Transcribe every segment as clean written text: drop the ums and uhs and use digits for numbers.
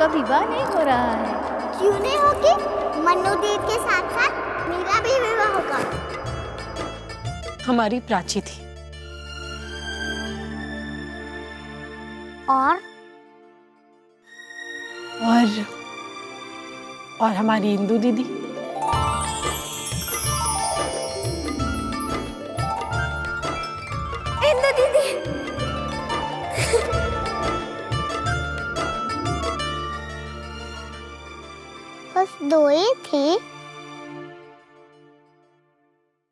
आपका विवाह नहीं हो रहा है। क्यों नहीं होगी? मन्नू दीदी के साथ साथ मेरा भी विवाह होगा। हमारी प्राची थी और हमारी इंदू दीदी। इंदू दीदी बस दो ही थे।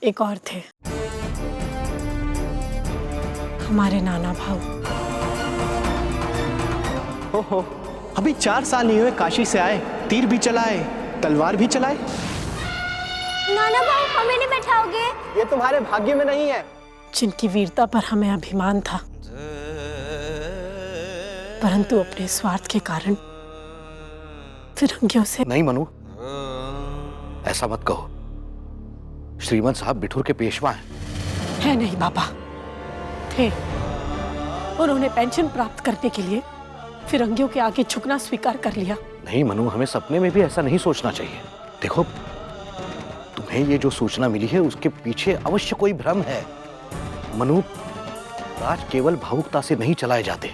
एक और थे, हमारे नाना भाऊ। ओहो, अभी 4 साल नहीं हुए काशी से आए, तीर भी चलाए, तलवार भी चलाए। नाना भाऊ हमें नहीं बैठाओगे? ये तुम्हारे भाग्य में नहीं है। जिनकी वीरता पर हमें अभिमान था, परंतु अपने स्वार्थ के कारण फिरंगियों से। नहीं मनु, ऐसा मत कहो। श्रीमंत साहब बिठूर के पेशवा हैं। है नहीं बाबा, थे। उन्होंने पेंशन प्राप्त करने के लिए फिरंगियों के आगे झुकना स्वीकार कर लिया। नहीं मनु, हमें सपने में भी ऐसा नहीं सोचना चाहिए। देखो, तुम्हें ये जो सूचना मिली है उसके पीछे अवश्य कोई भ्रम है। मनु, राज केवल भावुकता से नहीं चलाए जाते,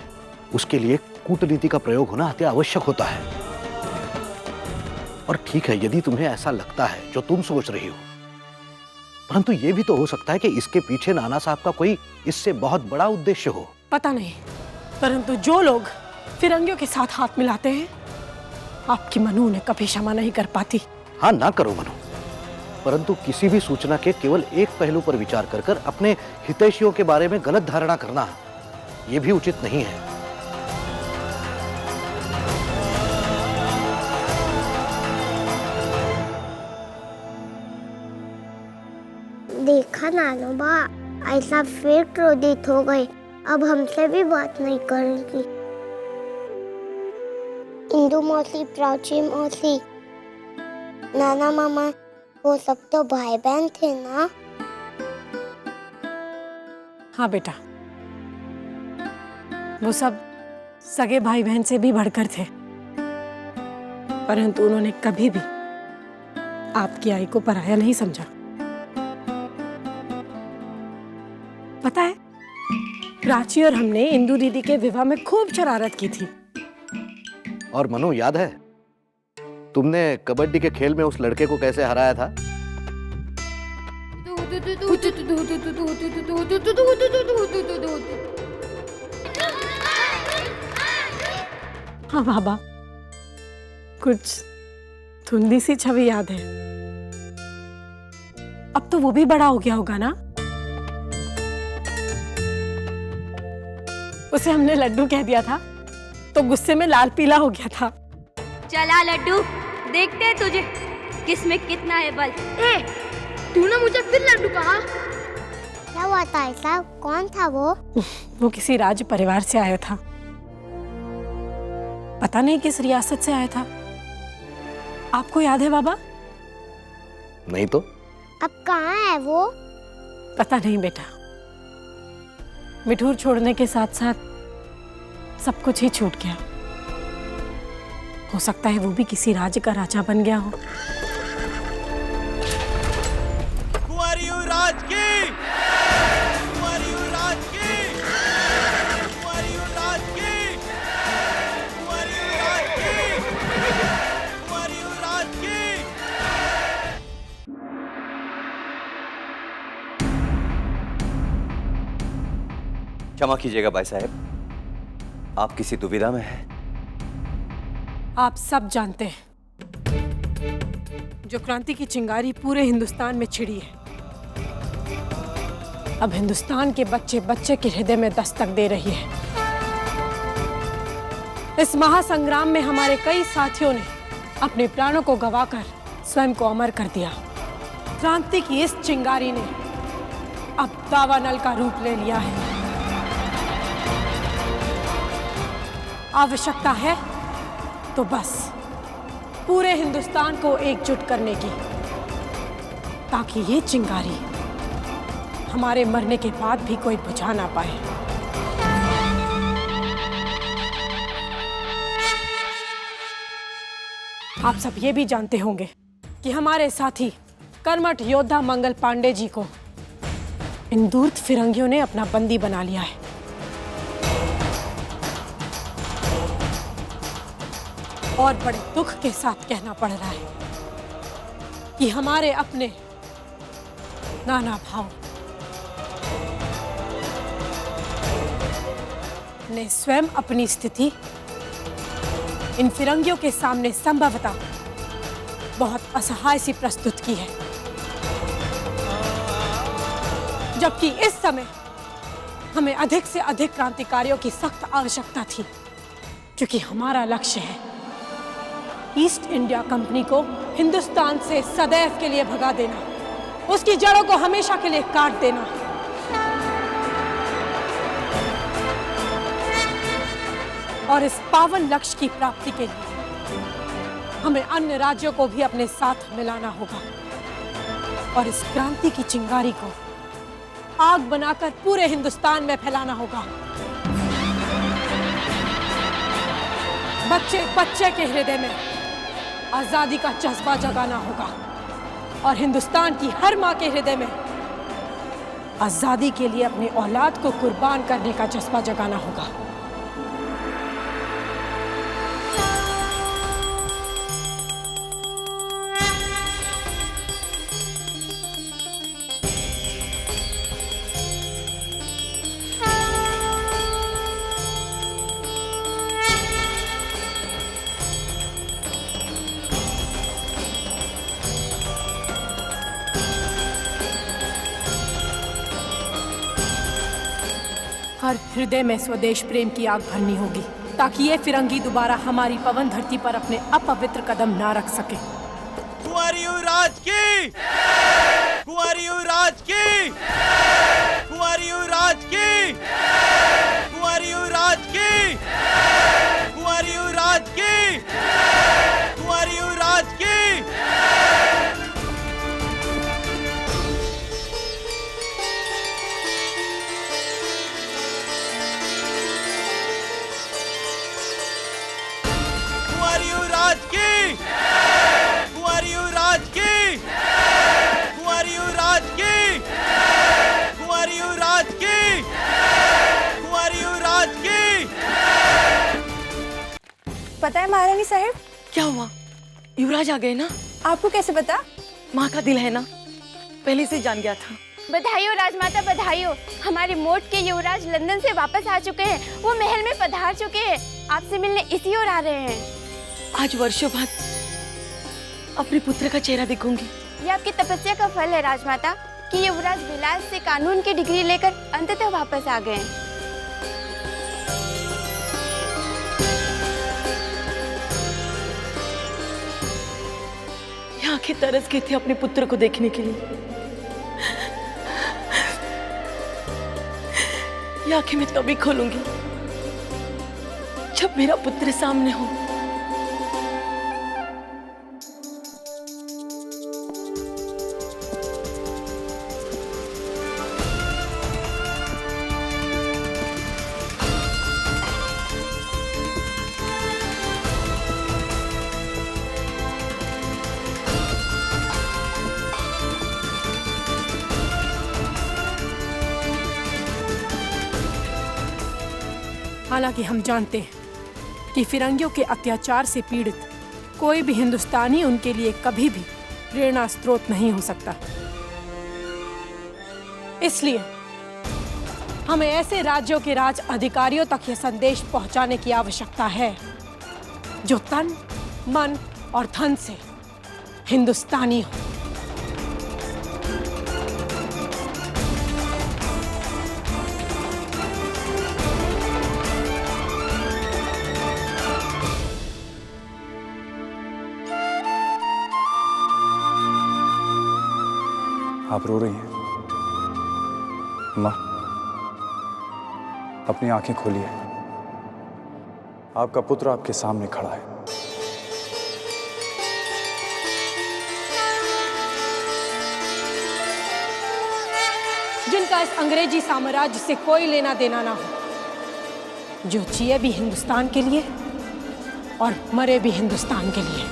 उसके लिए कूटनीति का प्रयोग होना अति आवश्यक होता है। और ठीक है, यदि तुम्हें ऐसा लगता है जो तुम सोच रही हो, परंतु यह भी तो हो सकता है कि इसके पीछे नाना साहब का कोई इससे बहुत बड़ा उद्देश्य हो। पता नहीं, परंतु जो लोग फिरंगियों के साथ हाथ मिलाते हैं, आपकी मनु उन्हें कभी क्षमा नहीं कर पाती। हाँ, ना करो मनु, परंतु किसी भी सूचना के केवल एक पहलू पर विचार कर कर अपने हितैषियों के बारे में गलत धारणा करना यह भी उचित नहीं है। देखा नानोबा, ऐसा फिर क्रोधित हो गए, अब हमसे भी बात नहीं करेगी। इंदू मौसी, प्राची मौसी, नाना मामा, वो सब तो भाई बहन थे ना? हाँ बेटा, वो सब सगे भाई बहन से भी बढ़कर थे, परंतु उन्होंने कभी भी आपकी आई को पराया नहीं समझा। पता है, प्राची और हमने इंदू दीदी के विवाह में खूब शरारत की थी। और मनु, याद है तुमने कबड्डी के खेल में उस लड़के को कैसे हराया था? हाँ बाबा, कुछ धुंधली सी छवि याद है। अब तो वो भी बड़ा हो गया होगा ना? उसे हमने लड्डू कह दिया था तो गुस्से में लाल पीला हो गया था। चला लड्डू, देखते हैं तुझे किसमें कितना है बल। तूने मुझे फिर लड्डू कहा? क्या हुआ था ऐसा? कौन था वो? वो किसी राज परिवार से आया था, पता नहीं किस रियासत से आया था। आपको याद है बाबा? नहीं तो। अब कहाँ है वो? पता नहीं बेटा, मिठूर छोड़ने के साथ साथ सब कुछ ही छूट गया। हो सकता है वो भी किसी राज्य का राजा बन गया हो। कुंवारी राज की, कुंवारी राज की, कुंवारी राज की, कुंवारी राज की, कुंवारी राज की। क्षमा कीजिएगा भाई साहब, आप किसी दुविधा में हैं? आप सब जानते हैं, जो क्रांति की चिंगारी पूरे हिंदुस्तान में छिड़ी है, अब हिंदुस्तान के बच्चे बच्चे के हृदय में दस्तक दे रही है। इस महासंग्राम में हमारे कई साथियों ने अपने प्राणों को गंवाकर स्वयं को अमर कर दिया। क्रांति की इस चिंगारी ने अब दावानल का रूप ले लिया है। आवश्यकता है तो बस पूरे हिंदुस्तान को एकजुट करने की, ताकि ये चिंगारी हमारे मरने के बाद भी कोई बुझा ना पाए। आप सब ये भी जानते होंगे कि हमारे साथी कर्मठ योद्धा मंगल पांडे जी को इन धूर्त फिरंगियों ने अपना बंदी बना लिया है। और बड़े दुख के साथ कहना पड़ रहा है कि हमारे अपने नाना भाव ने स्वयं अपनी स्थिति इन फिरंगियों के सामने संभवतः बहुत असहाय सी प्रस्तुत की है, जबकि इस समय हमें अधिक से अधिक क्रांतिकारियों की सख्त आवश्यकता थी, क्योंकि हमारा लक्ष्य है ईस्ट इंडिया कंपनी को हिंदुस्तान से सदैव के लिए भगा देना, उसकी जड़ों को हमेशा के लिए काट देना। और इस पावन लक्ष्य की प्राप्ति के लिए हमें अन्य राज्यों को भी अपने साथ मिलाना होगा और इस क्रांति की चिंगारी को आग बनाकर पूरे हिंदुस्तान में फैलाना होगा। बच्चे बच्चे के हृदय में आजादी का जज्बा जगाना होगा और हिंदुस्तान की हर मां के हृदय में आजादी के लिए अपनी औलाद को कुर्बान करने का जज्बा जगाना होगा। हर हृदय में स्वदेश प्रेम की आग भरनी होगी ताकि ये फिरंगी दोबारा हमारी पवन धरती पर अपने अपवित्र कदम ना रख सके। कुंवारी युवराज की, कुंवारी युवराज की, कुंवारी युवराज की, कुंवारी युवराज की, कुंवारी युवराज की, कुंवारी युवराज की। कुंवारी युवराज की, कुंवारी युवराज की, कुंवारी युवराज की, कुंवारी युवराज की, कुंवारी युवराज की। पता है महारानी साहब क्या हुआ? युवराज आ गए ना? आपको कैसे पता? माँ का दिल है ना, पहले से जान गया था। बधाई हो राजमाता, बधाई हो। हमारे मोट के युवराज लंदन से वापस आ चुके हैं, वो महल में पधार चुके हैं, आपसे मिलने इसी ओर आ रहे हैं। आज वर्षों बाद अपने पुत्र का चेहरा देखूंगी। ये आपकी तपस्या का फल है राजमाता कि युवराज विलास से कानून की डिग्री लेकर अंततः वापस आ गए। ये आंखें तरस गई थी अपने पुत्र को देखने के लिए। ये आंखें मैं तभी खोलूंगी जब मेरा पुत्र सामने हो। हालांकि हम जानते हैं कि फिरंगियों के अत्याचार से पीड़ित कोई भी हिंदुस्तानी उनके लिए कभी भी प्रेरणा स्रोत नहीं हो सकता। इसलिए हमें ऐसे राज्यों के राज अधिकारियों तक यह संदेश पहुंचाने की आवश्यकता है जो तन, मन और धन से हिंदुस्तानी हो। आप रो रही हैं? माँ, अपनी आंखें खोलिए। आपका पुत्र आपके सामने खड़ा है। जिनका इस अंग्रेजी साम्राज्य से कोई लेना देना ना हो, जो जिए भी हिंदुस्तान के लिए और मरे भी हिंदुस्तान के लिए।